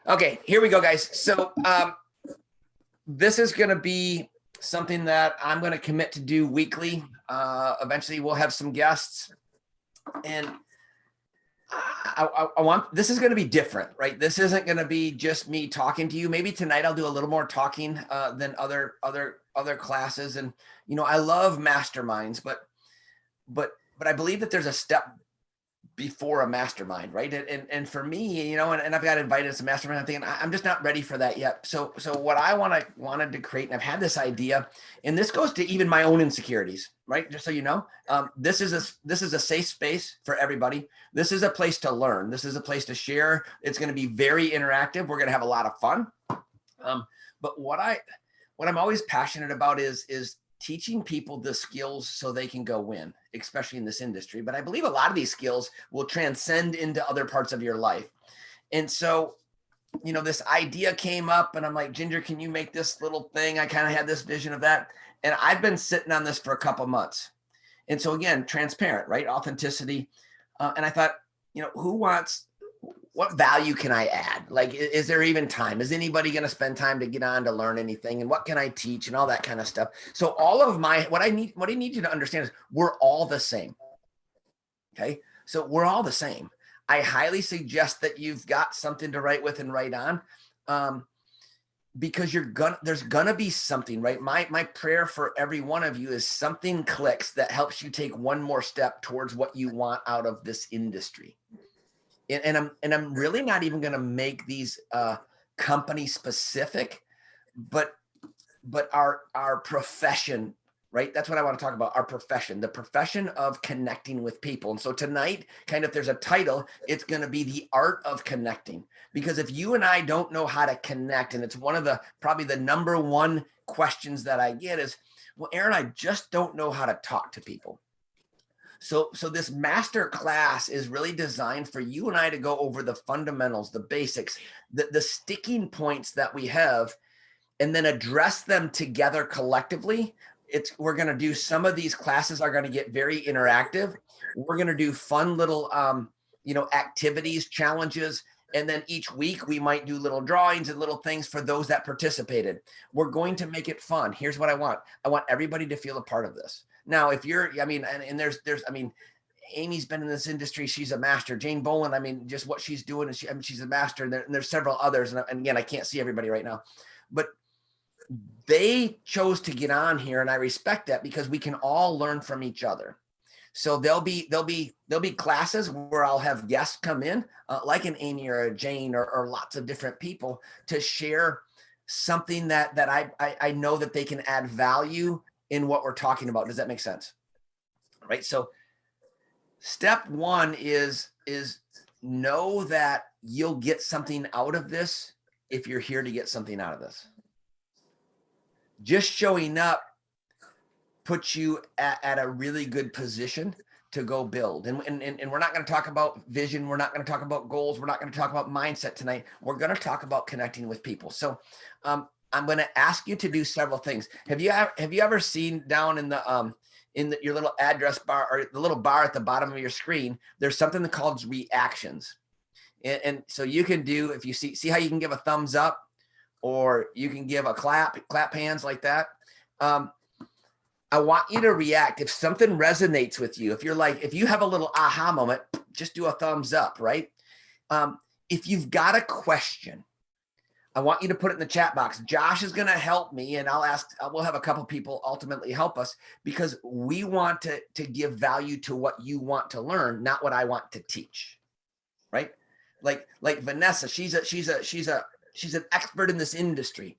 Okay, here we go, guys. So this is going to be something that I'm going to commit to do weekly. Eventually, we'll have some guests, and I want this is going to be different, right? This isn't going to be just me talking to you. Maybe tonight I'll do a little more talking than other classes. And I love masterminds, but I believe that there's a step before a mastermind, right? And for me, and I've got invited to some mastermind. I'm thinking I'm just not ready for that yet. So what I wanted to create, and I've had this idea, and this goes to even my own insecurities, right? Just so you know, this is a safe space for everybody. This is a place to learn. This is a place to share. It's going to be very interactive. We're going to have a lot of fun. But what I'm always passionate about is teaching people the skills so they can go win, especially in this industry. But I believe a lot of these skills will transcend into other parts of your life. And so, this idea came up and I'm like, Ginger, can you make this little thing? I kind of had this vision of that. And I've been sitting on this for a couple months. And so again, transparent, right? Authenticity. And I thought, what value can I add? Like, is there even time? Is anybody going to spend time to get on to learn anything? And what can I teach and all that kind of stuff? So all of what I need you to understand is we're all the same. Okay. So we're all the same. I highly suggest that you've got something to write with and write on. Because there's gonna be something, right? My prayer for every one of you is something clicks that helps you take one more step towards what you want out of this industry. And I'm really not even going to make these company specific, but our profession, right? That's what I want to talk about. Our profession, the profession of connecting with people. And so tonight, kind of, if there's a title, it's going to be the art of connecting. Because if you and I don't know how to connect, and it's one of probably the number one questions that I get is, well, Aaron, I just don't know how to talk to people. So this master class is really designed for you and I to go over the fundamentals, the basics, the sticking points that we have, and then address them together collectively. We're going to do some of these classes are going to get very interactive. We're going to do fun little, activities, challenges. And then each week we might do little drawings and little things for those that participated. We're going to make it fun. Here's what I want. I want everybody to feel a part of this. Now, if you're, Amy's been in this industry. She's a master. Jane Boland, just what she's doing, she's a master. And there's several others. And again, I can't see everybody right now, but they chose to get on here. And I respect that because we can all learn from each other. So there'll be classes where I'll have guests come in, like an Amy or a Jane or lots of different people to share something that I know that they can add value in what we're talking about. Does that make sense? Right. So step one is know that you'll get something out of this if you're here to get something out of this. Just showing up puts you at a really good position to go build. And we're not going to talk about vision. We're not going to talk about goals. We're not going to talk about mindset tonight. We're going to talk about connecting with people. So I'm going to ask you to do several things. Have you ever seen down in your little address bar or the little bar at the bottom of your screen, there's something called reactions. And so you can do, if you see how you can give a thumbs up or you can give a clap hands like that. I want you to react. If something resonates with you, if you have a little aha moment, just do a thumbs up, right? If you've got a question, I want you to put it in the chat box. Josh is going to help me, and we'll have a couple people ultimately help us because we want to give value to what you want to learn, not what I want to teach, right? Like Vanessa, she's an expert in this industry.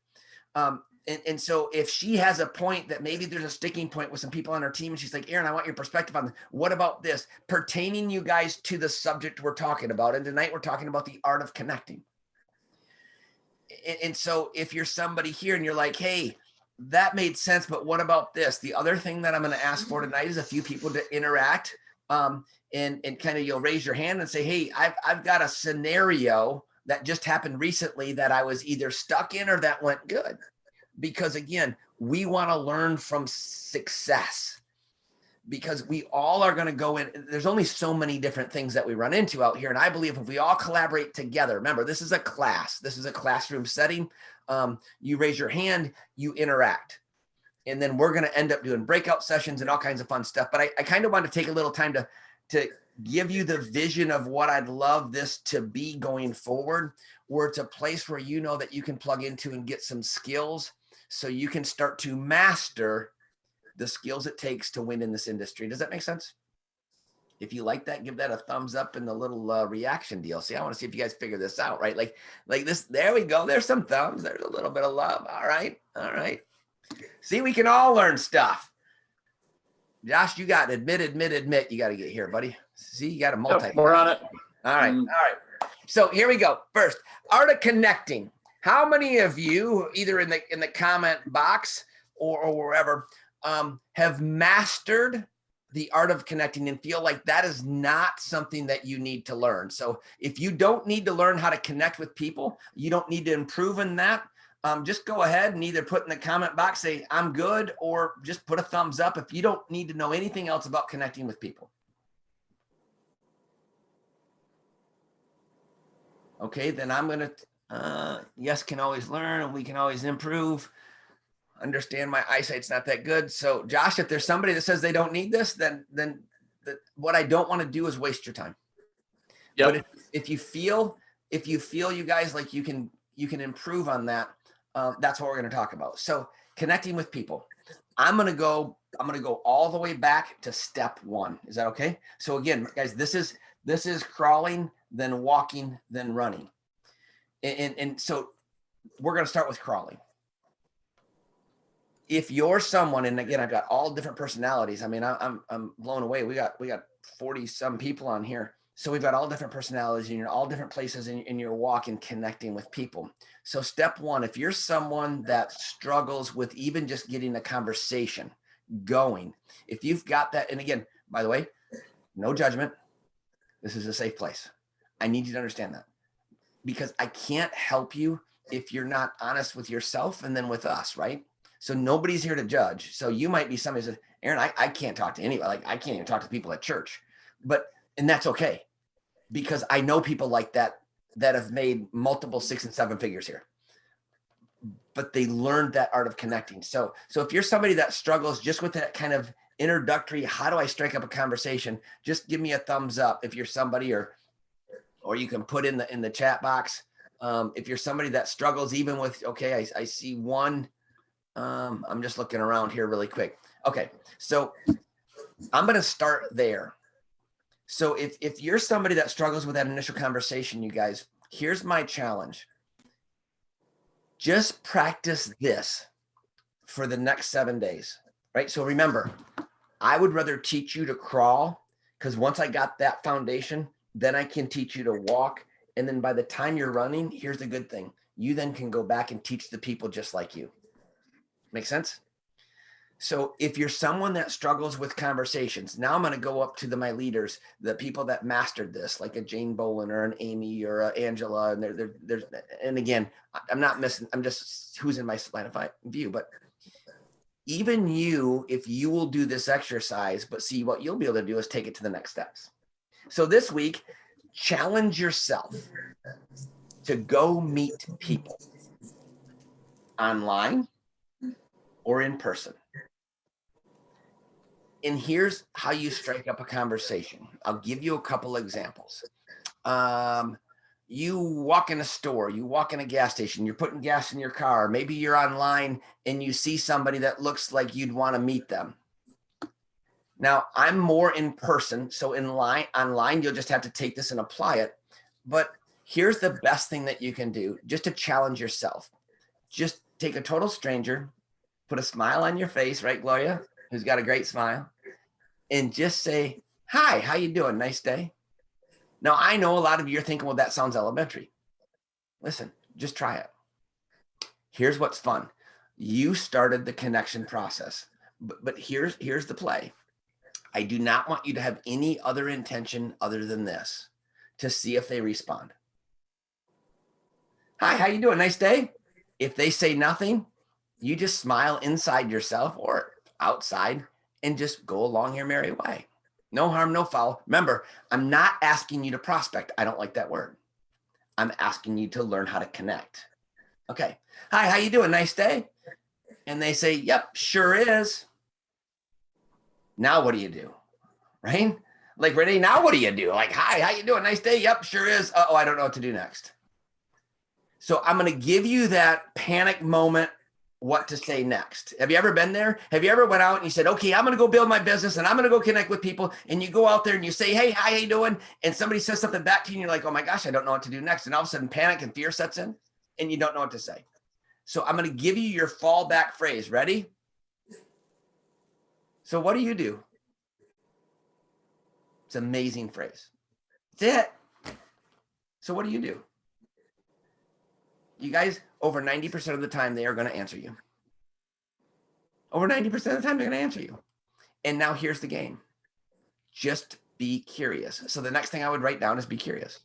And so if she has a point that maybe there's a sticking point with some people on her team and she's like, Aaron, I want your perspective on this. What about this? Pertaining you guys to the subject we're talking about. And tonight we're talking about the art of connecting. And so if you're somebody here and you're like, hey, that made sense, but what about this? The other thing that I'm going to ask for tonight is a few people to interact and kind of you'll raise your hand and say, hey, I've got a scenario that just happened recently that I was either stuck in or that went good. Because again, we want to learn from success. because we all are going to go in. There's only so many different things that we run into out here. And I believe if we all collaborate together, remember, this is a class. This is a classroom setting. You raise your hand, you interact. And then we're going to end up doing breakout sessions and all kinds of fun stuff. But I kind of want to take a little time to give you the vision of what I'd love this to be going forward, where it's a place where you know that you can plug into and get some skills so you can start to master the skills it takes to win in this industry. Does that make sense? If you like that, give that a thumbs up in the little reaction deal. See, I want to see if you guys figure this out, right? Like this, there we go. There's some thumbs. There's a little bit of love. All right. All right. See, we can all learn stuff. Josh, you got admit. You got to get here, buddy. See, you got a multi. Yep, we're on it. All right. All right. So here we go. First, art of connecting. How many of you, either in the comment box or wherever, have mastered the art of connecting and feel like that is not something that you need to learn? So if you don't need to learn how to connect with people, you don't need to improve in that. Just go ahead and either put in the comment box, say, I'm good, or just put a thumbs up if you don't need to know anything else about connecting with people. Okay, then I'm going to, yes, can always learn and we can always improve. Understand my eyesight's not that good. So Josh, if there's somebody that says they don't need this, then what I don't want to do is waste your time. Yep. But if you feel you guys like you can improve on that, that's what we're going to talk about. So connecting with people. I'm going to go all the way back to step 1. Is that okay? So again, guys, this is crawling, then walking, then running. And so we're going to start with crawling. If you're someone, and again, I've got all different personalities. I mean, I'm blown away. We got 40 some people on here. So we've got all different personalities and you're all different places in your walk and connecting with people. So step 1, if you're someone that struggles with even just getting a conversation going, if you've got that, and again, by the way, no judgment. This is a safe place. I need you to understand that, because I can't help you if you're not honest with yourself and then with us, right? So nobody's here to judge. So you might be somebody who says, Aaron, I can't talk to anybody. Like I can't even talk to people at church, and that's okay, because I know people like that have made multiple 6 and 7 figures here, but they learned that art of connecting. So if you're somebody that struggles just with that kind of introductory, how do I strike up a conversation? Just give me a thumbs up if you're somebody, or you can put in the chat box. If you're somebody that struggles even with, okay, I see one. I'm just looking around here really quick. Okay, so I'm going to start there. So if you're somebody that struggles with that initial conversation, you guys, here's my challenge. Just practice this for the next 7 days, right? So remember, I would rather teach you to crawl, because once I got that foundation, then I can teach you to walk. And then by the time you're running, here's the good thing. You then can go back and teach the people just like you. Make sense? So if you're someone that struggles with conversations, now I'm going to go up to my leaders, the people that mastered this, like a Jane Bolin or an Amy or a Angela. And there's, and again, I'm not missing, I'm just who's in my line of view, but even you, if you will do this exercise, but see what you'll be able to do is take it to the next steps. So this week, challenge yourself to go meet people online or in person. And here's how you strike up a conversation. I'll give you a couple examples. You walk in a store, you walk in a gas station, you're putting gas in your car. Maybe you're online and you see somebody that looks like you'd want to meet them. Now, I'm more in person, so online, you'll just have to take this and apply it. But here's the best thing that you can do just to challenge yourself. Just take a total stranger, put a smile on your face, right, Gloria, who's got a great smile, and just say, hi, how you doing? Nice day. Now, I know a lot of you are thinking, well, that sounds elementary. Listen, just try it. Here's what's fun. You started the connection process, but here's the play. I do not want you to have any other intention other than this, to see if they respond. Hi, how you doing? Nice day. If they say nothing, you just smile inside yourself or outside and just go along your merry way. No harm, no foul. Remember, I'm not asking you to prospect. I don't like that word. I'm asking you to learn how to connect. Okay. Hi, how you doing? Nice day. And they say, yep, sure is. Now what do you do? Right? Like, Renee, now what do you do? Like, hi, how you doing? Nice day. Yep, sure is. Uh-oh, I don't know what to do next. So I'm going to give you that panic moment, what to say next. Have you ever been there? Have you ever went out and you said, okay, I'm going to go build my business and I'm going to go connect with people. And you go out there and you say, hey, how you doing? And somebody says something back to you and you're like, oh my gosh, I don't know what to do next. And all of a sudden panic and fear sets in and you don't know what to say. So I'm going to give you your fallback phrase. Ready? So what do? It's an amazing phrase. That's it. So what do? You guys, over 90% of the time, they are going to answer you. Over 90% of the time, they're going to answer you. And now here's the game. Just be curious. So the next thing I would write down is be curious.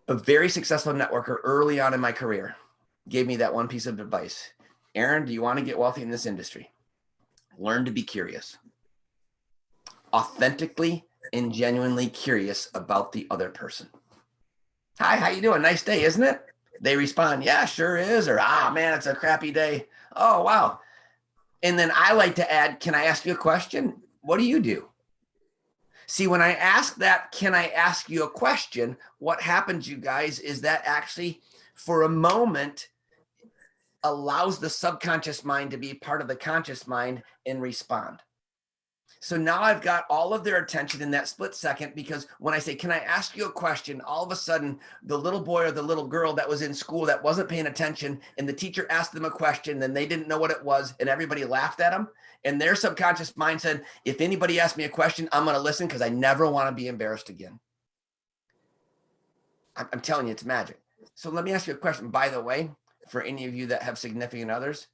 A very successful networker early on in my career gave me that one piece of advice. Aaron, do you want to get wealthy in this industry? Learn to be curious. Authentically and genuinely curious about the other person. Hi, how you doing? Nice day, isn't it? They respond, yeah, sure is. Or, man, it's a crappy day. Oh, wow. And then I like to add, can I ask you a question? What do you do? See, when I ask that, can I ask you a question? What happens, you guys, is that actually for a moment allows the subconscious mind to be part of the conscious mind and respond. So now I've got all of their attention in that split second, because when I say, can I ask you a question? All of a sudden, the little boy or the little girl that was in school that wasn't paying attention and the teacher asked them a question, then they didn't know what it was and everybody laughed at them. And their subconscious mind said, if anybody asks me a question, I'm going to listen because I never want to be embarrassed again. I'm telling you, it's magic. So let me ask you a question. By the way, for any of you that have significant others,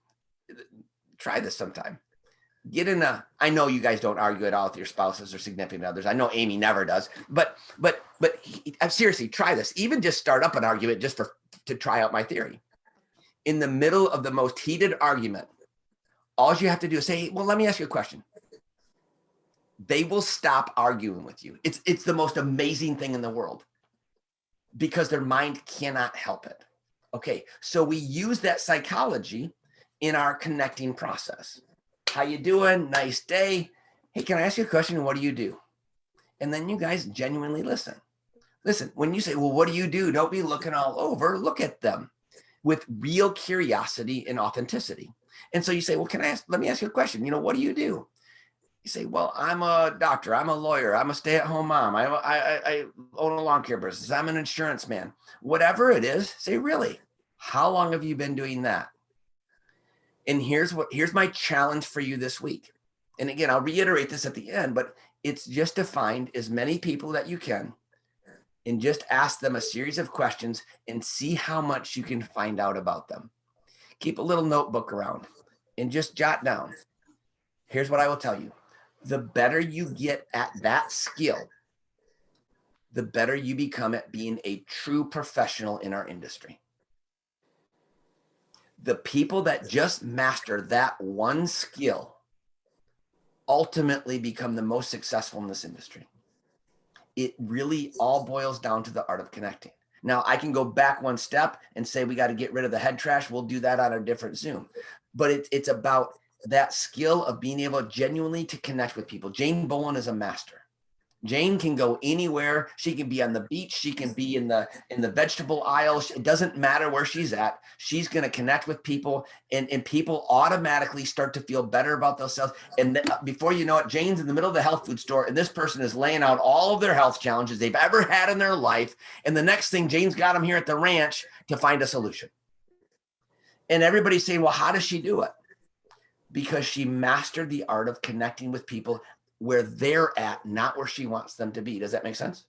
try this sometime. I know you guys don't argue at all with your spouses or significant others. I know Amy never does, but seriously, try this. Even just start up an argument just to try out my theory. In the middle of the most heated argument, all you have to do is say, well, let me ask you a question. They will stop arguing with you. It's the most amazing thing in the world because their mind cannot help it. Okay, so we use that psychology in our connecting process. How you doing? Nice day. Hey, can I ask you a question? What do you do? And then you guys genuinely listen. Listen, when you say, well, what do you do? Don't be looking all over. Look at them with real curiosity and authenticity. And so you say, well, let me ask you a question. What do you do? You say, well, I'm a doctor. I'm a lawyer. I'm a stay-at-home mom. I own a lawn care business. I'm an insurance man. Whatever it is, say, really, how long have you been doing that? And here's my challenge for you this week. And again, I'll reiterate this at the end, but it's just to find as many people that you can and just ask them a series of questions and see how much you can find out about them. Keep a little notebook around and just jot down. Here's what I will tell you. The better you get at that skill, the better you become at being a true professional in our industry. The people that just master that one skill ultimately become the most successful in this industry. It really all boils down to the art of connecting. Now, I can go back one step and say we got to get rid of the head trash. We'll do that on a different Zoom. But it's about that skill of being able genuinely to connect with people. Jane Bowen is a master. Jane can go anywhere. She can be on the beach. She can be in the vegetable aisle. It doesn't matter where she's at. She's going to connect with people, and people automatically start to feel better about themselves. And before you know it, Jane's in the middle of the health food store, and this person is laying out all of their health challenges they've ever had in their life. And the next thing, Jane's got them here at the ranch to find a solution. And everybody's saying, well, how does she do it? Because she mastered the art of connecting with people where they're at, not where she wants them to be. Does that make sense?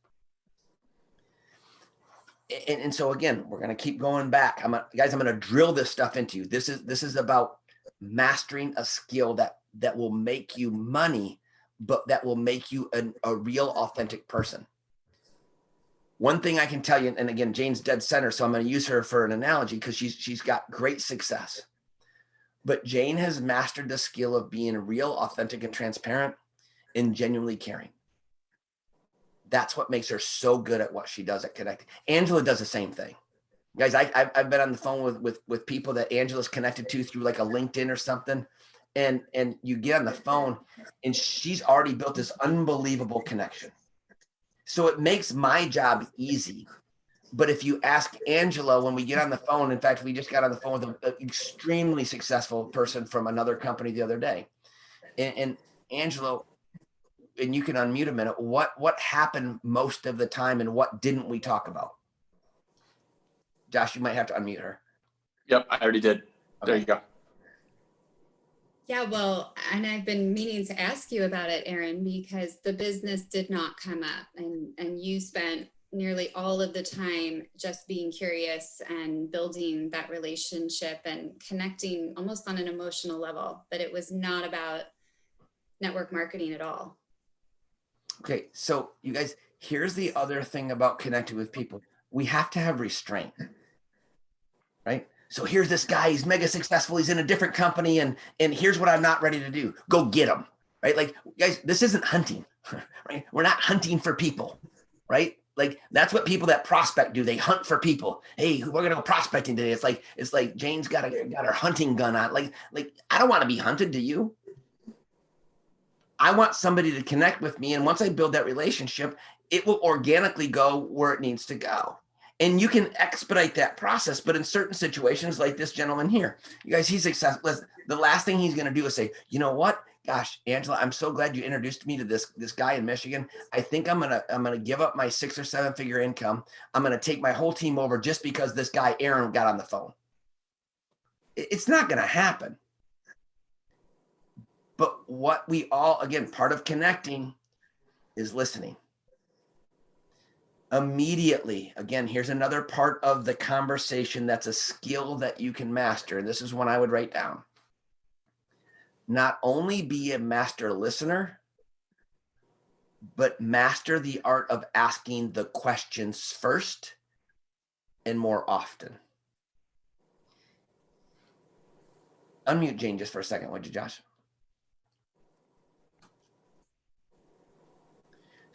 And so again, we're going to keep going back. Guys, I'm going to drill this stuff into you. This is about mastering a skill that will make you money, but that will make you a real authentic person. One thing I can tell you, and again, Jane's dead center, so I'm going to use her for an analogy because she's got great success. but Jane has mastered the skill of being real, authentic, and transparent and genuinely caring. That's what makes her so good at what she does at connecting. Angela does the same thing. Guys, I've been on the phone with people that Angela's connected to through like a LinkedIn or something. And you get on the phone and she's already built this unbelievable connection. So it makes my job easy. But if you ask Angela when we get on the phone, in fact, we just got on the phone with an extremely successful person from another company the other day. And Angela, and you can unmute a minute, what happened most of the time and what didn't we talk about? Josh, you might have to unmute her. Yep, I already did. Okay. There you go. Yeah, well, and I've been meaning to ask you about it, Aaron, because the business did not come up and you spent nearly all of the time just being curious and building that relationship and connecting almost on an emotional level, but it was not about network marketing at all. Okay, so you guys, here's the other thing about connecting with people. We have to have restraint, right? So here's this guy, he's mega successful, he's in a different company, and here's what I'm not ready to do. Go get him, right? Like, guys, this isn't hunting, right? We're not hunting for people, right? Like, that's what people that prospect do. They hunt for people. Hey, we're gonna go prospecting today. It's like Jane's got her hunting gun on. Like I don't want to be hunted, do you? I want somebody to connect with me, and once I build that relationship, it will organically go where it needs to go. And you can expedite that process, but in certain situations like this gentleman here, you guys, he's successful. The last thing he's going to do is say, you know what, gosh, Angela, I'm so glad you introduced me to this guy in Michigan. I think I'm gonna give up my 6 or 7 figure income. I'm gonna take my whole team over just because this guy Aaron got on the phone. It's not going to happen. But what we all, again, part of connecting is listening. Immediately, again, here's another part of the conversation that's a skill that you can master. And this is one I would write down. Not only be a master listener, but master the art of asking the questions first and more often. Unmute Jane just for a second, would you, Josh?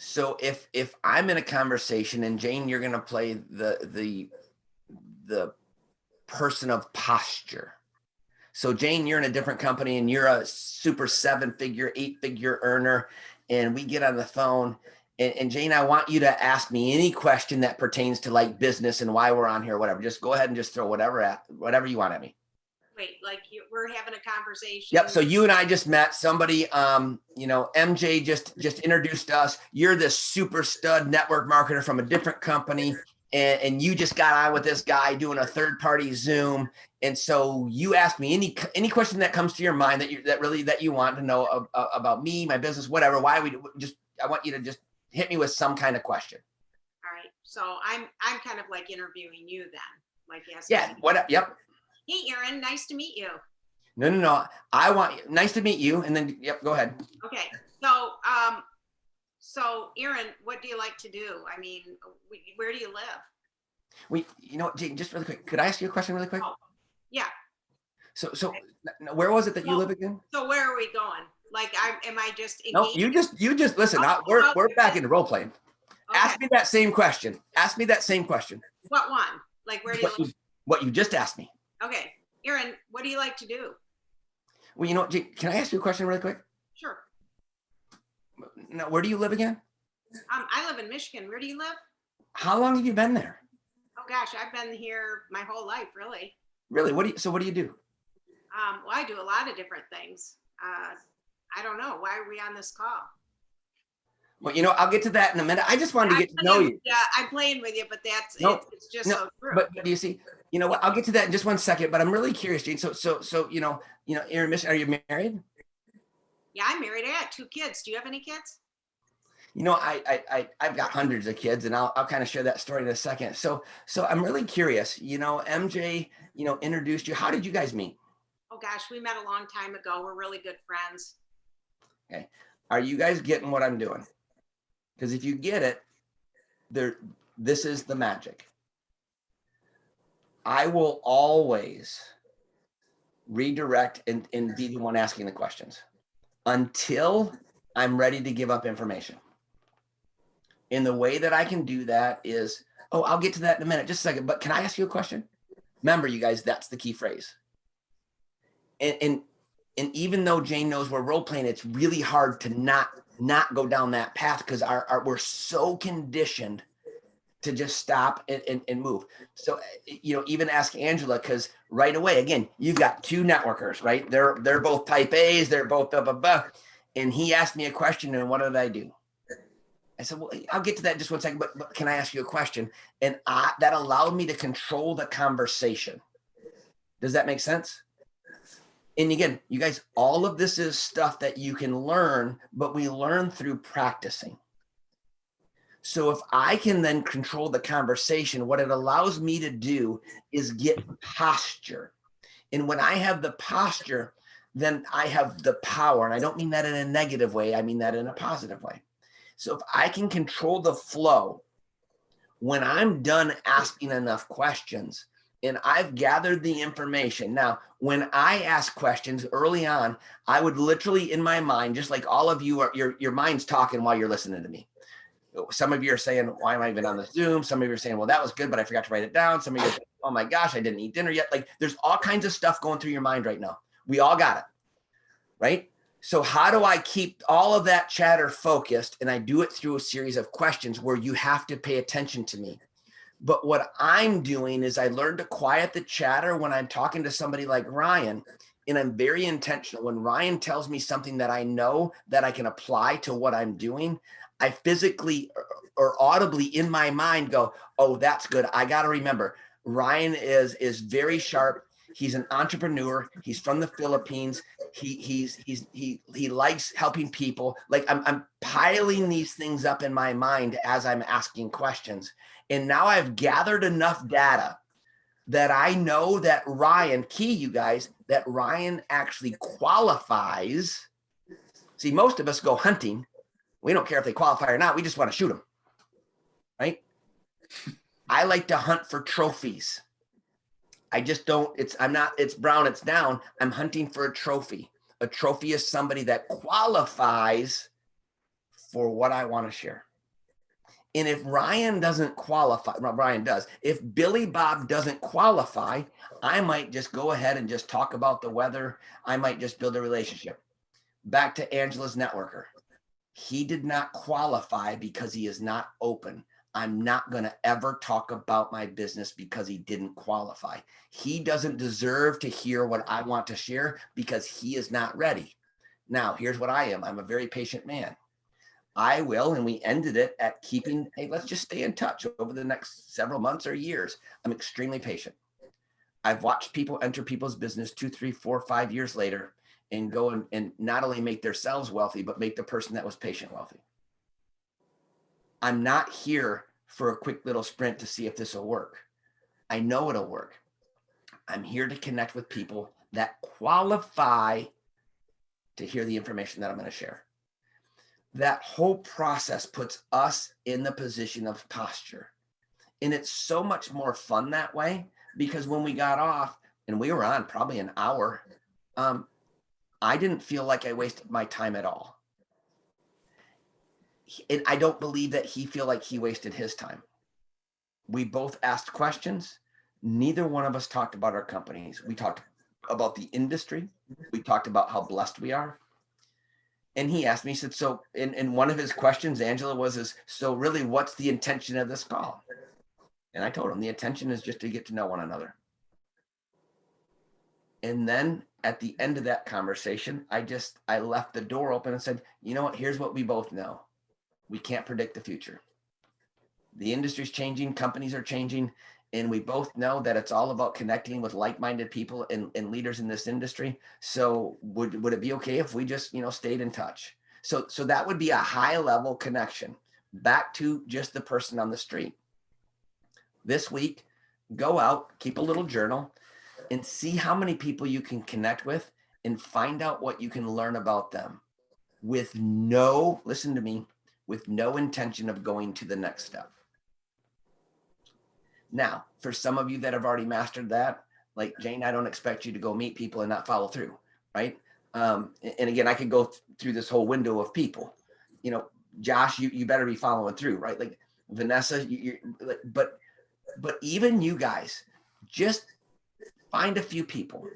So if I'm in a conversation, and Jane, you're going to play the person of posture. So Jane, you're in a different company and you're a super 7-figure, 8-figure earner, and we get on the phone, and Jane, I want you to ask me any question that pertains to like business and why we're on here, whatever. Just go ahead and just throw whatever you want at me. Wait, like we're having a conversation. Yep. So you and I just met somebody, MJ just introduced us. You're this super stud network marketer from a different company. And you just got on with this guy doing a third-party Zoom. And so you ask me any question that comes to your mind that you want to know about me, my business, whatever. I want you to just hit me with some kind of question. All right. So I'm kind of like interviewing you then, like asking. Yeah. What? Yep. Hey, Aaron, nice to meet you. No. Nice to meet you. And then, yep, go ahead. Okay. So Aaron, what do you like to do? I mean, where do you live? Jane, just really quick, could I ask you a question really quick? Oh, yeah. So where was it that you live again? So where are we going? Like, am I just engaged? No, you just listen. We're back into role playing. Okay. Ask me that same question. What one? Like, where do you live? What you just asked me. Okay. Aaron, what do you like to do? Well, Jane, can I ask you a question really quick? Sure. Now, where do you live again? I live in Michigan. Where do you live? How long have you been there? Oh gosh, I've been here my whole life, really. Really? What do you do? Well, I do a lot of different things. I don't know. Why are we on this call? Well, I'll get to that in a minute. I just wanted to get to know you. Yeah, I'm playing with you, but it's just so true. But do you see? You know what? I'll get to that in just one second. But I'm really curious, Jane. So Aaron, are you married? Yeah, I'm married. I got 2 kids. Do you have any kids? I've got hundreds of kids, and I'll kind of share that story in a second. So I'm really curious. MJ, introduced you. How did you guys meet? Oh gosh, we met a long time ago. We're really good friends. Okay. Are you guys getting what I'm doing? Because if you get it, this is the magic. I will always redirect, and be the one asking the questions until I'm ready to give up information. And the way that I can do that is, oh, I'll get to that in a minute, just a second, but can I ask you a question? Remember, you guys, that's the key phrase. And even though Jane knows we're role playing, it's really hard to not go down that path because we're so conditioned to just stop and move. So, even ask Angela, because right away, again, you've got two networkers, right? They're both type A's, they're both blah, blah, blah. And he asked me a question, and what did I do? I said, well, I'll get to that in just one second, but can I ask you a question? And that allowed me to control the conversation. Does that make sense? And again, you guys, all of this is stuff that you can learn, but we learn through practicing. So if I can then control the conversation, what it allows me to do is get posture. And when I have the posture, then I have the power. And I don't mean that in a negative way. I mean that in a positive way. So if I can control the flow, when I'm done asking enough questions and I've gathered the information. Now, when I ask questions early on, I would literally in my mind, just like all of you are, your mind's talking while you're listening to me. Some of you are saying, why am I even on the Zoom? Some of you are saying, well, that was good, but I forgot to write it down. Some of you are saying, oh my gosh, I didn't eat dinner yet. Like there's all kinds of stuff going through your mind right now. We all got it, right? So how do I keep all of that chatter focused? And I do it through a series of questions where you have to pay attention to me. But what I'm doing is I learned to quiet the chatter when I'm talking to somebody like Ryan, and I'm very intentional. When Ryan tells me something that I know that I can apply to what I'm doing, I physically or audibly in my mind go, oh, that's good. I got to remember, Ryan is very sharp. He's an entrepreneur. He's from the Philippines. He likes helping people. Like I'm piling these things up in my mind as I'm asking questions. And now I've gathered enough data that I know that Ryan, key you guys, that Ryan actually qualifies. See, most of us go hunting. We don't care if they qualify or not. We just want to shoot them, right? I like to hunt for trophies. I just don't, it's brown, it's down. I'm hunting for a trophy. A trophy is somebody that qualifies for what I want to share. And if Ryan doesn't qualify, well, Ryan does. If Billy Bob doesn't qualify, I might just go ahead and just talk about the weather. I might just build a relationship. Back to Angela's networker. He did not qualify because he is not open. I'm not going to ever talk about my business because he didn't qualify. He doesn't deserve to hear what I want to share because he is not ready. Now, here's what I am. I'm a very patient man. I will, and we ended it at keeping, hey, let's just stay in touch over the next several months or years. I'm extremely patient. I've watched people enter people's business 2, 3, 4, 5 years later and go and not only make themselves wealthy, but make the person that was patient wealthy. I'm not here for a quick little sprint to see if this will work. I know it'll work. I'm here to connect with people that qualify to hear the information that I'm going to share. That whole process puts us in the position of posture. And it's so much more fun that way because when we got off and we were on probably an hour, I didn't feel like I wasted my time at all. And I don't believe that he feel like he wasted his time. We both asked questions. Neither one of us talked about our companies. We talked about the industry. We talked about how blessed we are. And he asked me, he said, so in one of his questions, Angela, so really what's the intention of this call? And I told him the intention is just to get to know one another. And then at the end of that conversation, I left the door open and said, you know what, here's what we both know. We can't predict the future. The industry's changing, companies are changing, and we both know that it's all about connecting with like-minded people and leaders in this industry. So would it be okay if we just, stayed in touch? So that would be a high-level connection back to just the person on the street. This week, go out, keep a little journal, and see how many people you can connect with and find out what you can learn about them with listen to me, with no intention of going to the next step. Now, for some of you that have already mastered that, Like, Jane, I don't expect you to go meet people and not follow through, right? And again, I could go through this whole window of people. Josh, you better be following through, right? Like Vanessa, but even you guys, just find a few people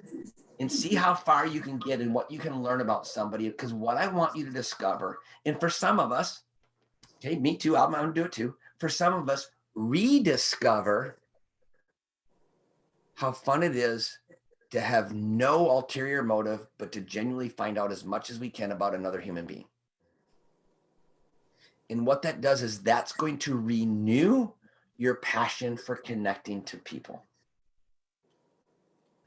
and see how far you can get and what you can learn about somebody. Because what I want you to discover, and for some of us, okay, me too, I'm going to do it too. For some of us, rediscover how fun it is to have no ulterior motive, but to genuinely find out as much as we can about another human being. And what that does is that's going to renew your passion for connecting to people.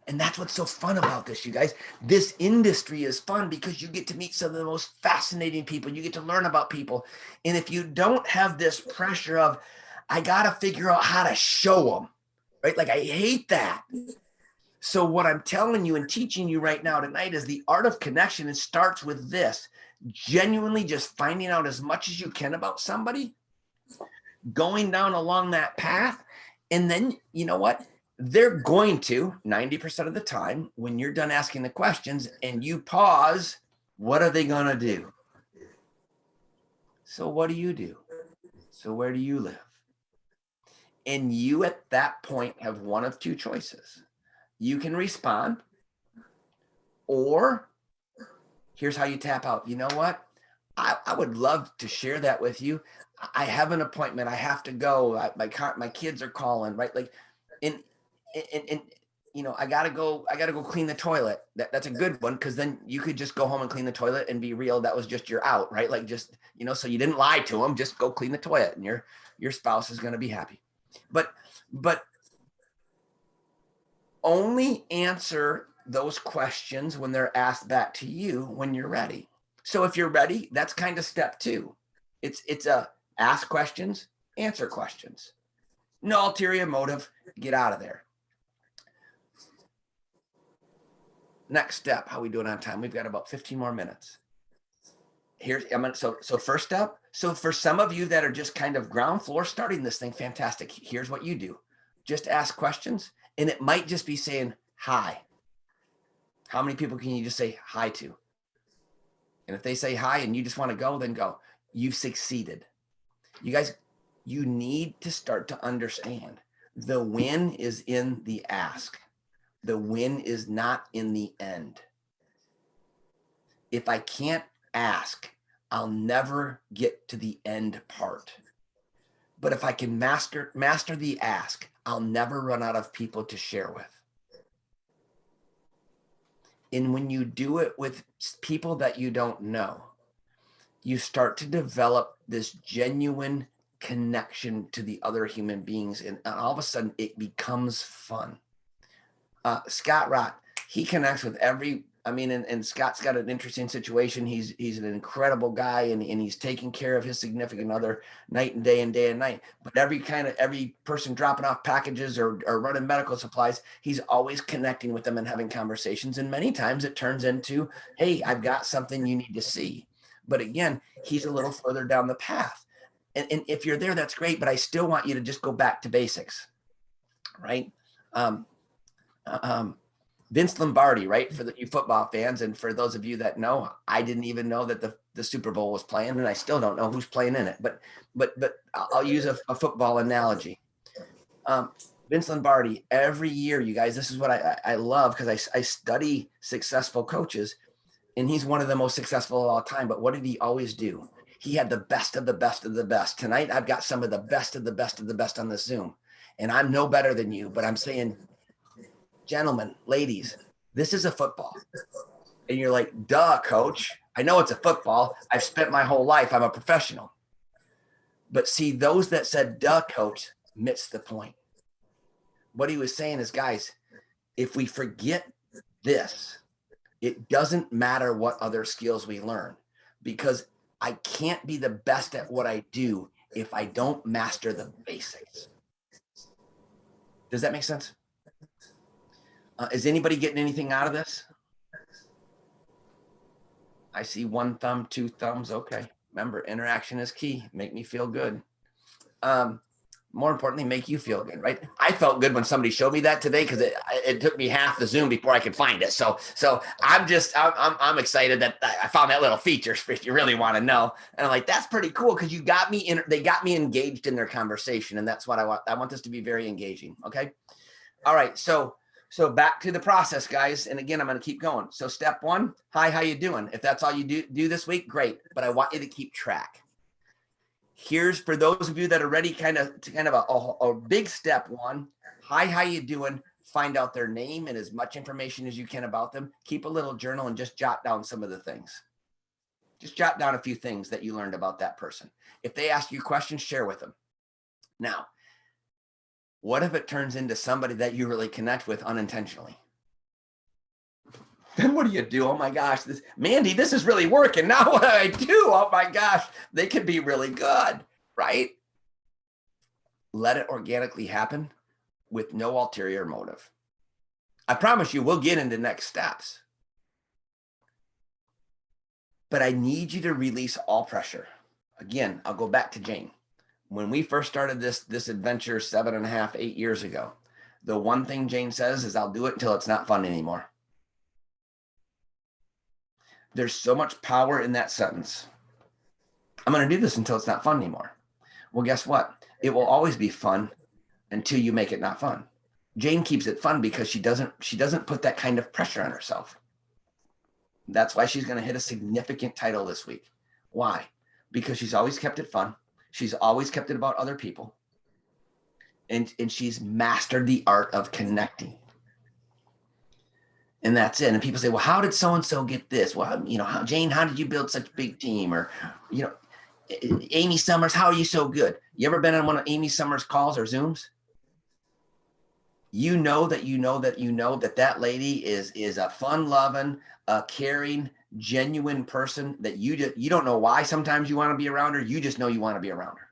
And that's what's so fun about this, you guys. This industry is fun because you get to meet some of the most fascinating people. You get to learn about people. And if you don't have this pressure of, I got to figure out how to show them, right? Like, I hate that. So what I'm telling you and teaching you right now tonight is the art of connection. It starts with this, genuinely just finding out as much as you can about somebody, going down along that path. And then, you know what? They're going to 90% of the time, when you're done asking the questions and you pause, what are they going to do? So what do you do? So where do you live? And you at that point have one of two choices. You can respond, or here's how you tap out. You know what? I would love to share that with you. I have an appointment. I have to go. My kids are calling, right? Like, and I gotta go clean the toilet. That's a good one, because then you could just go home and clean the toilet and be real. That was just your out, right? Like, just, so you didn't lie to them. Just go clean the toilet, and your spouse is gonna be happy. But only answer those questions when they're asked back to you when you're ready. So if you're ready, that's kind of step 2. It's a ask questions, answer questions. No ulterior motive, get out of there. Next step, how we doing on time? We've got about 15 more minutes. So first step. So for some of you that are just kind of ground floor starting this thing, fantastic. Here's what you do. Just ask questions, and it might just be saying hi. How many people can you just say hi to? And if they say hi and you just want to go, then go. You've succeeded. You guys, you need to start to understand the win is in the ask. The win is not in the end. If I can't ask, I'll never get to the end part. But if I can master the ask, I'll never run out of people to share with. And when you do it with people that you don't know, you start to develop this genuine connection to the other human beings. And all of a sudden it becomes fun. Scott Rott, he connects with and Scott's got an interesting situation. He's an incredible guy, and he's taking care of his significant other night and day and night. But every person dropping off packages or running medical supplies, he's always connecting with them and having conversations. And many times it turns into, hey, I've got something you need to see. But again, he's a little further down the path. And if you're there, that's great. But I still want you to just go back to basics, right? Vince Lombardi, right? For you football fans, and for those of you that know, I didn't even know that the Super Bowl was playing, and I still don't know who's playing in it. But I'll use a football analogy. Vince Lombardi, every year, you guys, this is what I love, because I study successful coaches, and he's one of the most successful of all time. But what did he always do? He had the best of the best of the best. Tonight, I've got some of the best of the best of the best on the Zoom, and I'm no better than you, but I'm saying, gentlemen, ladies, this is a football. And you're like, duh, coach. I know it's a football. I've spent my whole life. I'm a professional. But see, those that said, duh, coach, missed the point. What he was saying is, guys, if we forget this, it doesn't matter what other skills we learn, because I can't be the best at what I do if I don't master the basics. Does that make sense? Is anybody getting anything out of this? I see 1 thumb, 2 thumbs. Okay. Remember, interaction is key. Make me feel good. More importantly, make you feel good, right? I felt good when somebody showed me that today because it took me half the Zoom before I could find it. So I'm excited that I found that little feature if you really want to know. And I'm like, that's pretty cool because you got me in. They got me engaged in their conversation, and that's what I want. I want this to be very engaging. Okay. All right. So back to the process, guys. And again, I'm going to keep going. So step one, hi, how you doing? If that's all you do this week, great. But I want you to keep track. Here's for those of you that are ready, kind of a big step one. Hi, how you doing? Find out their name and as much information as you can about them. Keep a little journal and just jot down some of the things. Just jot down a few things that you learned about that person. If they ask you questions, share with them. Now, what if it turns into somebody that you really connect with unintentionally? Then what do? Oh my gosh, Mandy, this is really working. Now what do I do? Oh my gosh, they could be really good, right? Let it organically happen with no ulterior motive. I promise you, we'll get into next steps. But I need you to release all pressure. Again, I'll go back to Jane. When we first started this adventure 7.5, 8 years ago, the one thing Jane says is, I'll do it until it's not fun anymore. There's so much power in that sentence. I'm going to do this until it's not fun anymore. Well, guess what? It will always be fun until you make it not fun. Jane keeps it fun because she doesn't put that kind of pressure on herself. That's why she's going to hit a significant title this week. Why? Because she's always kept it fun. She's always kept it about other people. And she's mastered the art of connecting. And that's it. And people say, well, how did so-and-so get this? Well, Jane, how did you build such a big team? Or, Amy Summers, how are you so good? You ever been on one of Amy Summers' calls or Zooms? You know that lady is a fun-loving, caring, genuine person that you don't know why sometimes you want to be around her. You just know you want to be around her.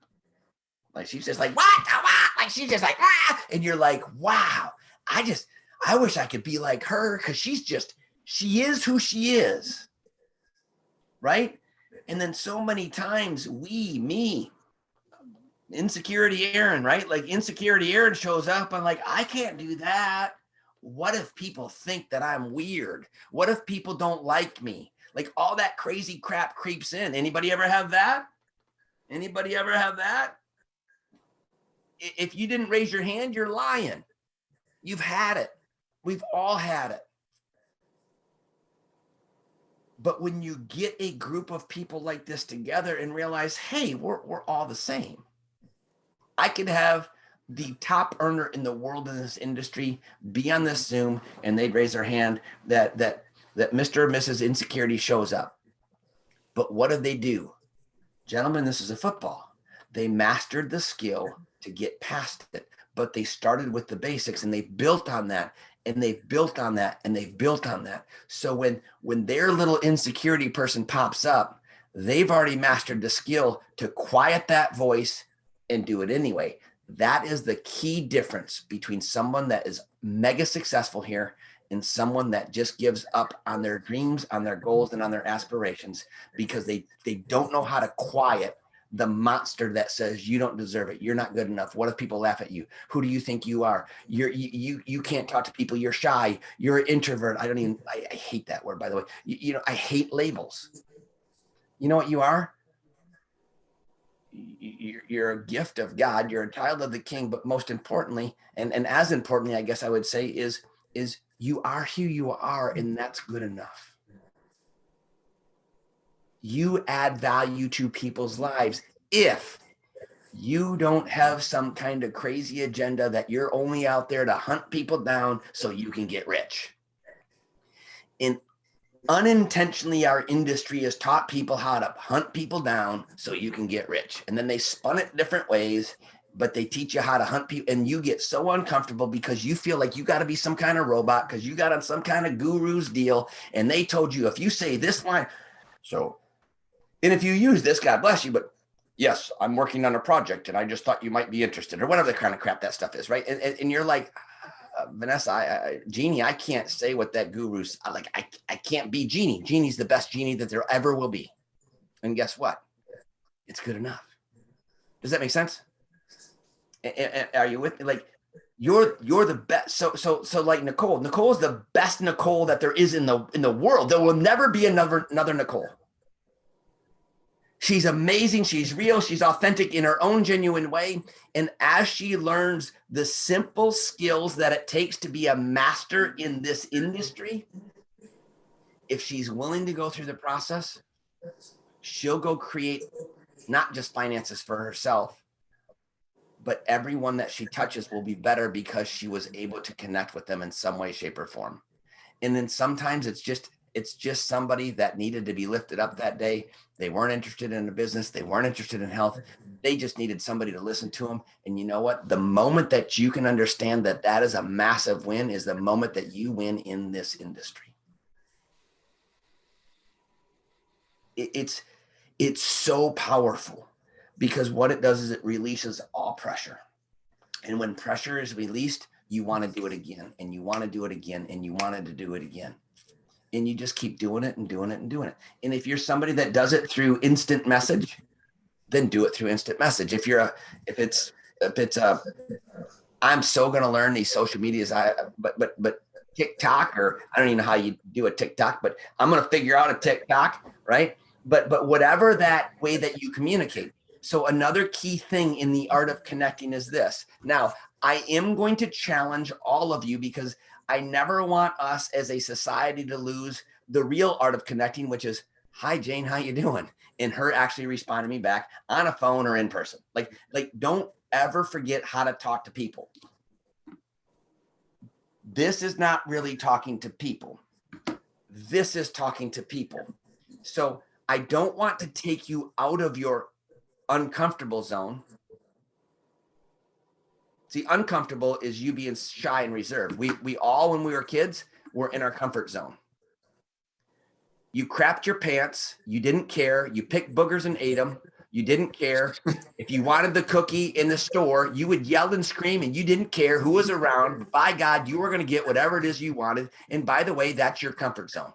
Like, she's just like, what? Like, she's just like, ah! And you're like, wow, I wish I could be like her because she is who she is, right? And then so many times Insecurity Aaron, right? Like Insecurity Aaron shows up. I'm like, I can't do that. What if people think that I'm weird? What if people don't like me? Like all that crazy crap creeps in. Anybody ever have that? Anybody ever have that? If you didn't raise your hand, you're lying. You've had it. We've all had it. But when you get a group of people like this together and realize, hey, we're all the same. I could have the top earner in the world in this industry be on this Zoom and they'd raise their hand that Mr. or Mrs. Insecurity shows up. But what did they do? Gentlemen, this is a football. They mastered the skill to get past it, but they started with the basics and they built on that. And they've built on that, and they've built on that. So when their little insecurity person pops up, they've already mastered the skill to quiet that voice and do it anyway. That is the key difference between someone that is mega successful here and someone that just gives up on their dreams, on their goals, and on their aspirations because they don't know how to quiet the monster that says you don't deserve it. You're not good enough. What if people laugh at you? Who do you think you are? You can't talk to people. You're shy. You're an introvert. I hate that word, by the way. I hate labels. You know what you are? You're a gift of God. You're a child of the King. But most importantly, and as importantly, I guess I would say is you are who you are, and that's good enough. You add value to people's lives if you don't have some kind of crazy agenda that you're only out there to hunt people down so you can get rich. And unintentionally, our industry has taught people how to hunt people down so you can get rich. And then they spun it different ways, but they teach you how to hunt people. And you get so uncomfortable because you feel like you got to be some kind of robot because you got on some kind of guru's deal. And they told you, if you say this line, and if you use this, God bless you, but yes, I'm working on a project and I just thought you might be interested or whatever the kind of crap that stuff is, right? And you're like, Vanessa, Genie, I can't say what that guru's like. I can't be Genie. Genie's the best Genie that there ever will be. And guess what? It's good enough. Does that make sense? Are you with me? Like you're the best. So like Nicole's the best Nicole that there is in the world. There will never be another Nicole. She's amazing. She's real. She's authentic in her own genuine way. And as she learns the simple skills that it takes to be a master in this industry, if she's willing to go through the process, she'll go create not just finances for herself, but everyone that she touches will be better because she was able to connect with them in some way, shape, or form. And then sometimes it's just somebody that needed to be lifted up that day. They weren't interested in a business. They weren't interested in health. They just needed somebody to listen to them. And you know what? The moment that you can understand that that is a massive win is the moment that you win in this industry. It's so powerful because what it does is it releases all pressure. And when pressure is released, you want to do it again, and you want to do it again, and you wanted to do it again. And you just keep doing it and doing it and doing it. And if you're somebody that does it through instant message, then do it through instant message. If it's I'm so going to learn these social medias. But TikTok, or I don't even know how you do a TikTok, but I'm going to figure out a TikTok, right? But whatever that way that you communicate. So another key thing in the art of connecting is this. Now, I am going to challenge all of you because I never want us as a society to lose the real art of connecting, which is, hi, Jane, how you doing? And her actually responding me back on a phone or in person. Like don't ever forget how to talk to people. This is not really talking to people. This is talking to people. So I don't want to take you out of your uncomfortable zone. See, uncomfortable is you being shy and reserved. We all, when we were kids, were in our comfort zone. You crapped your pants. You didn't care. You picked boogers and ate them. You didn't care. If you wanted the cookie in the store, you would yell and scream, and you didn't care who was around. By God, you were going to get whatever it is you wanted. And by the way, that's your comfort zone.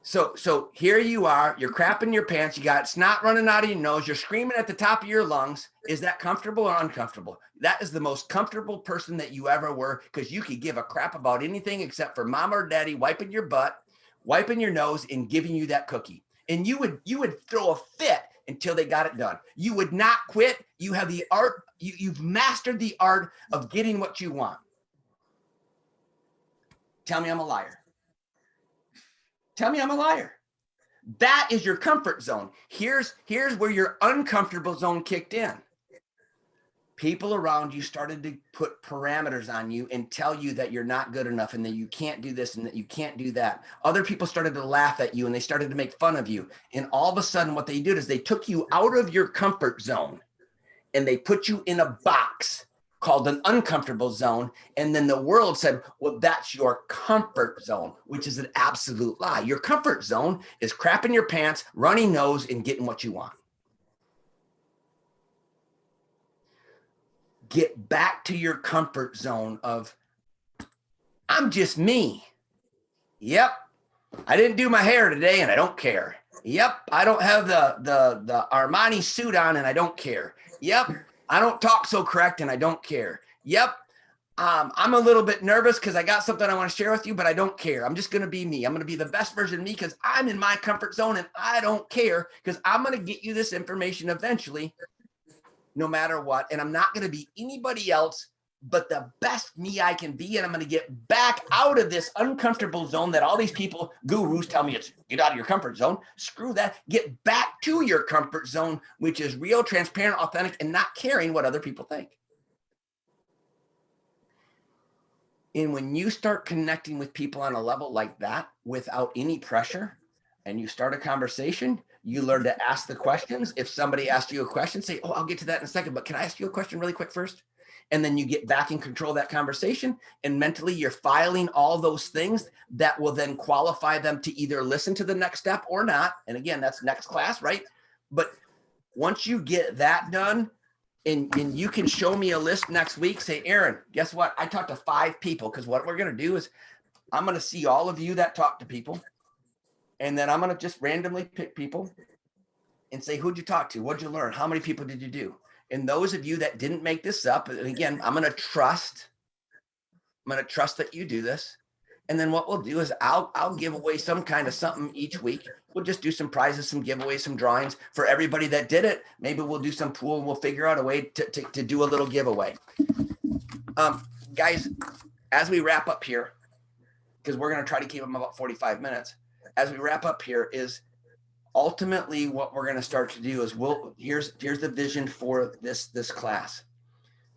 So here you are, you're crapping your pants, you got snot running out of your nose, you're screaming at the top of your lungs. Is that comfortable or uncomfortable? That is the most comfortable person that you ever were, because you could give a crap about anything except for mama or daddy wiping your butt, wiping your nose, and giving you that cookie. And you would throw a fit until they got it done. You would not quit. You have the art, you've mastered the art of getting what you want. Tell me I'm a liar. Tell me I'm a liar. That is your comfort zone. Here's where your uncomfortable zone kicked in. People around you started to put parameters on you and tell you that you're not good enough and that you can't do this and that you can't do that. Other people started to laugh at you and they started to make fun of you. And all of a sudden what they did is they took you out of your comfort zone and they put you in a box called an uncomfortable zone. And then the world said, well, that's your comfort zone, which is an absolute lie. Your comfort zone is crapping your pants, runny nose, and getting what you want. Get back to your comfort zone of, I'm just me. Yep. I didn't do my hair today and I don't care. Yep. I don't have the Armani suit on and I don't care. Yep. I don't talk so correct and I don't care. Yep. I'm a little bit nervous because I got something I want to share with you, but I don't care. I'm just going to be me. I'm going to be the best version of me because I'm in my comfort zone and I don't care because I'm going to get you this information eventually, no matter what. And I'm not going to be anybody else but the best me I can be. And I'm going to get back out of this uncomfortable zone that all these people, gurus, tell me it's get out of your comfort zone. Screw that. Get back to your comfort zone, which is real, transparent, authentic, and not caring what other people think. And when you start connecting with people on a level like that without any pressure, and you start a conversation, you learn to ask the questions. If somebody asks you a question, say, oh, I'll get to that in a second, but can I ask you a question really quick first? And then you get back in control of that conversation, and mentally you're filing all those things that will then qualify them to either listen to the next step or not. And again, that's next class, right? But once you get that done, and you can show me a list next week, say, Aaron, guess what? I talked to 5 people, because what we're going to do is I'm going to see all of you that talk to people. And then I'm going to just randomly pick people. and say, who'd you talk to? What'd you learn? How many people did you do? And those of you that didn't make this up, and again, I'm going to trust that you do this. And then what we'll do is I'll give away some kind of something each week. We'll just do some prizes, some giveaways, some drawings for everybody that did it. Maybe we'll do some pool and we'll figure out a way to do a little giveaway. Guys, as we wrap up here, because we're going to try to keep them about 45 minutes. As we wrap up here is ultimately what we're going to start to do is here's the vision for this class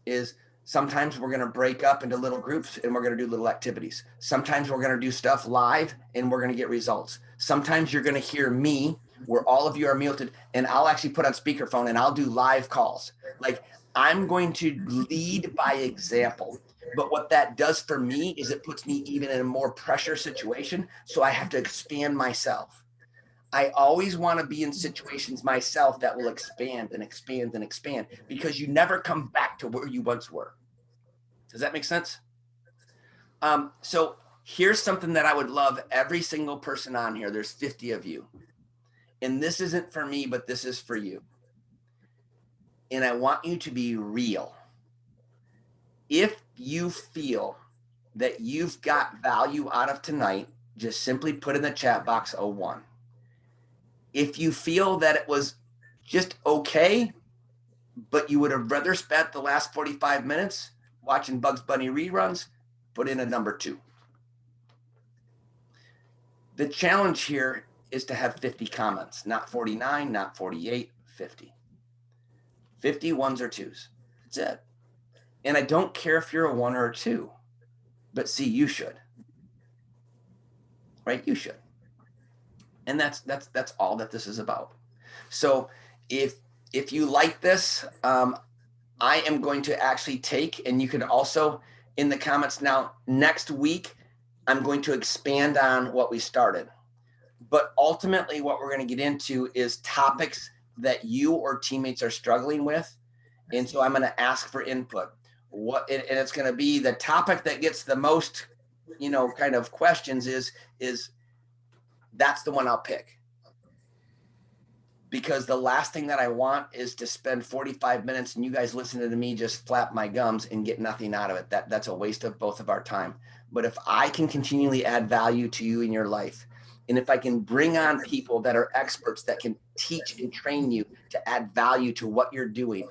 is sometimes we're going to break up into little groups and we're going to do little activities. Sometimes we're going to do stuff live and we're going to get results. Sometimes you're going to hear me where all of you are muted and I'll actually put on speakerphone and I'll do live calls. Like I'm going to lead by example. But what that does for me is it puts me even in a more pressure situation. So I have to expand myself. I always want to be in situations myself that will expand and expand and expand because you never come back to where you once were. Does that make sense? So here's something that I would love every single person on here. There's 50 of you. And this isn't for me, but this is for you. And I want you to be real. If you feel that you've got value out of tonight, just simply put in the chat box 01. If you feel that it was just okay, but you would have rather spent the last 45 minutes watching Bugs Bunny reruns, put in a number 2. The challenge here is to have 50 comments, not 49, not 48, 50. 50 ones or twos. That's it. And I don't care if you're a 1 or a 2, but see, you should, right? You should. And that's all that this is about. So if you like this, I am going to actually take, and you can also in the comments now, next week, I'm going to expand on what we started. But ultimately what we're going to get into is topics that you or teammates are struggling with. And so I'm going to ask for input. And it's going to be the topic that gets the most, kind of questions is that's the one I'll pick. Because the last thing that I want is to spend 45 minutes and you guys listening to me just flap my gums and get nothing out of it. That's a waste of both of our time. But if I can continually add value to you in your life, and if I can bring on people that are experts that can teach and train you to add value to what you're doing,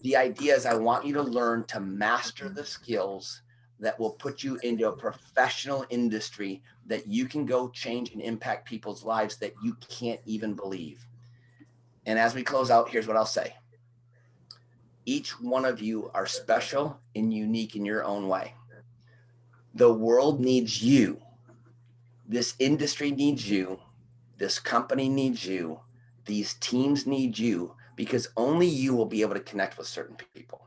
the idea is I want you to learn to master the skills that will put you into a professional industry that you can go change and impact people's lives that you can't even believe. And as we close out, here's what I'll say. Each one of you are special and unique in your own way. The world needs you. This industry needs you. This company needs you. These teams need you because only you will be able to connect with certain people.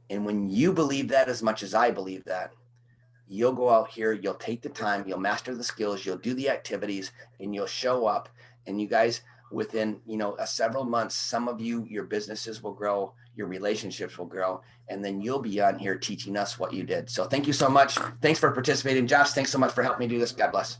And when you believe that as much as I believe that, you'll go out here, you'll take the time, you'll master the skills, you'll do the activities, and you'll show up. And you guys, within several months, some of you, your businesses will grow, your relationships will grow, and then you'll be on here teaching us what you did. So thank you so much. Thanks for participating. Josh, thanks so much for helping me do this. God bless.